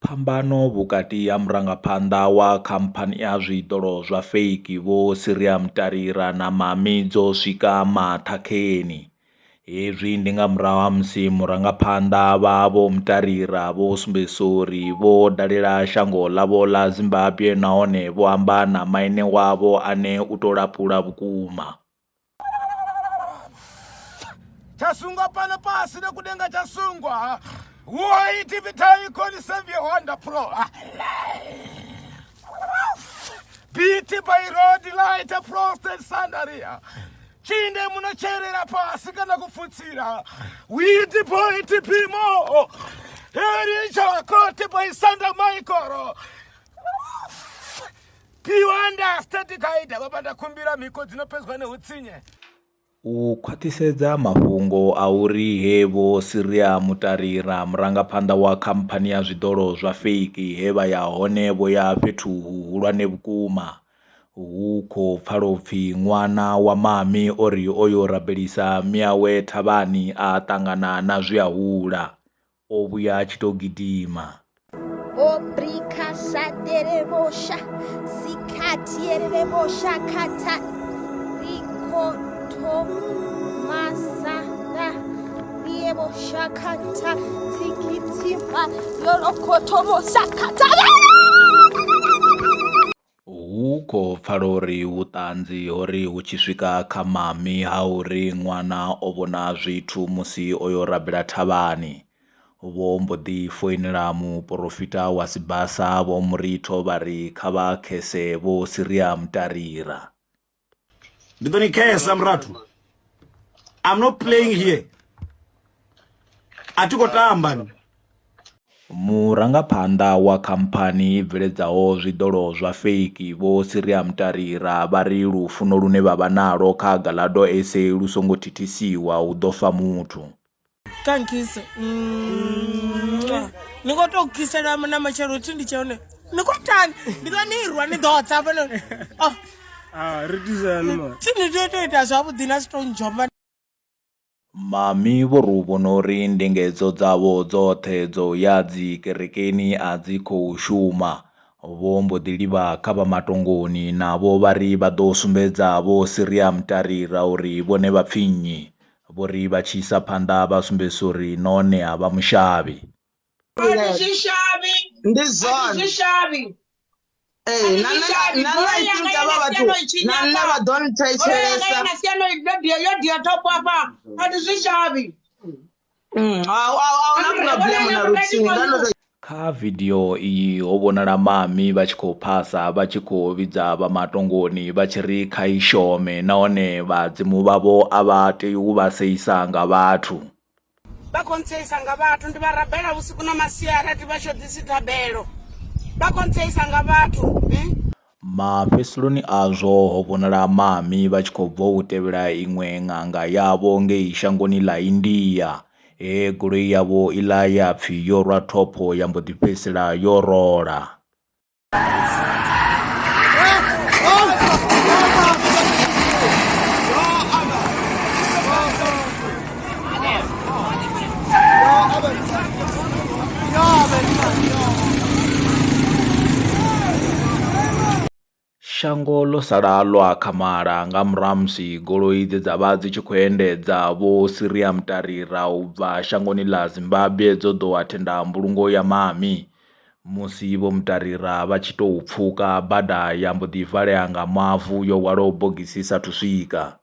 Phambano vhukati ha murangaphanḓa wa khamphani ya zwiḓolo zwa fake vho Mtarira na Momy dzo swika maṱhakheni. Hezwi ndi nga murahu ha musi murangaphanḓa vha vho Mtarira vho sumbedzisa uri vho dalela shango ḽavho ḽa Zimbabwe nahone vho amba na maine wavho ane u to lapula vhukuma. Chasungwa pana pasi nekudenga chasungwa. Why TWT koni save your Honda Pro? Beat by road light prostate sandaria. Chinde munocherera pasi kana kufutsira. We deploy TPMO. Eri chakote by Sanda Maikoro. Piwanda static haida babanda kumbira miko dzinopezwa neutsinye. U khwaṱhisedza mafhungo a uri he vho Mtarira murangaphanḓa wa khamphani ya zwiḓolo zwa fake he vha ya hone vho ya fhethu hulwane vhukuma, hu khou pfala upfhi ṅwana wa Momy ori oyo rabelisa miawe thavhani a ṱangana na zwiahula o vhuya tshi to gidima. Obrika saderebosha sikatierebosha kata rikoto masada riebosha kata tikitima lolokoto mosakata. Hu khou pfala uri vhuṱanzi uri hu tshi swika kha Momy ha uri ṅwana o vhona zwithu musi oyo rabela thavhani, vho mbo ḓi foinela muprofita wa sibasa vho Murito vha ri kha vha khese vho Mtarira. Ndi ḓo ni khesa mrathu. I'm not playing here. A thi khou tamba ni. Murangaphanḓa wa khamphani i bveledzaho zwiḓolo zwa fake vho Mtarira vha ri lufuno lune vha vha nalo kha Goloi SA lu songo thithisiwa hu ḓo fa muthu. Kankisa. Ni ngo to kisela na machero tindi chone. Ni ko tani, ndi ka ni rwa ni dotsa fana. Ri dizana ma. Tini to ita zwavhuḓi na stone jomba. Momy vho ri vhona uri ndingedzo dzavho dzoṱhe dzo ya dzi kerekeni a dzi khou shuma, vho mbo ḓi livha kha vha matongoni navho vha ri vha ḓo sumbedza vho Mtarira uri vhone vha pfinyi, vho ri vha tshi isa phanḓa vha sumbedzisa uri none a vha mushavhi. Ndi zone. Nana ituka baba tu. Nana ba don't thetshelesa. Yo dia top apa. Ati zwishavi. Awuna problem na routine. Kha video iyi ho vhonala Momy vha tshi khou phasa vha tshi khou vhidza vha matongoni vha tshi ri kha i shome nahone vhadzimu vhavho a vha tei u vha seisa nga vhathu. Ba konseisa nga vhathu ndi vha rabela usiku na masiara ti vha shodisi tabelo. Ba konseisa nga vhathu. Mafhesiloni azwo ho vhonala Momy vha tshi khou bva u tevhela iṅwe ṅanga yavho ngei shangoni ḽa India. He goloi yavho iḽa ya pfhi yo rwa thopho ya mbo ḓi fhedzisela yo rola. Shango ḽo sala ḽo akhamala nga murahu musi goloi dze dza vha dzi tshi khou endedza vho Mtarira u bva shangoni ḽa Zimbabwe dzo ḓo athenda mbulungo ya Momy, musi vho Mtarira vha tshi tou pfuka bada ya mbo ḓi valea nga mavu yo hwalaho bogisi sathu swika.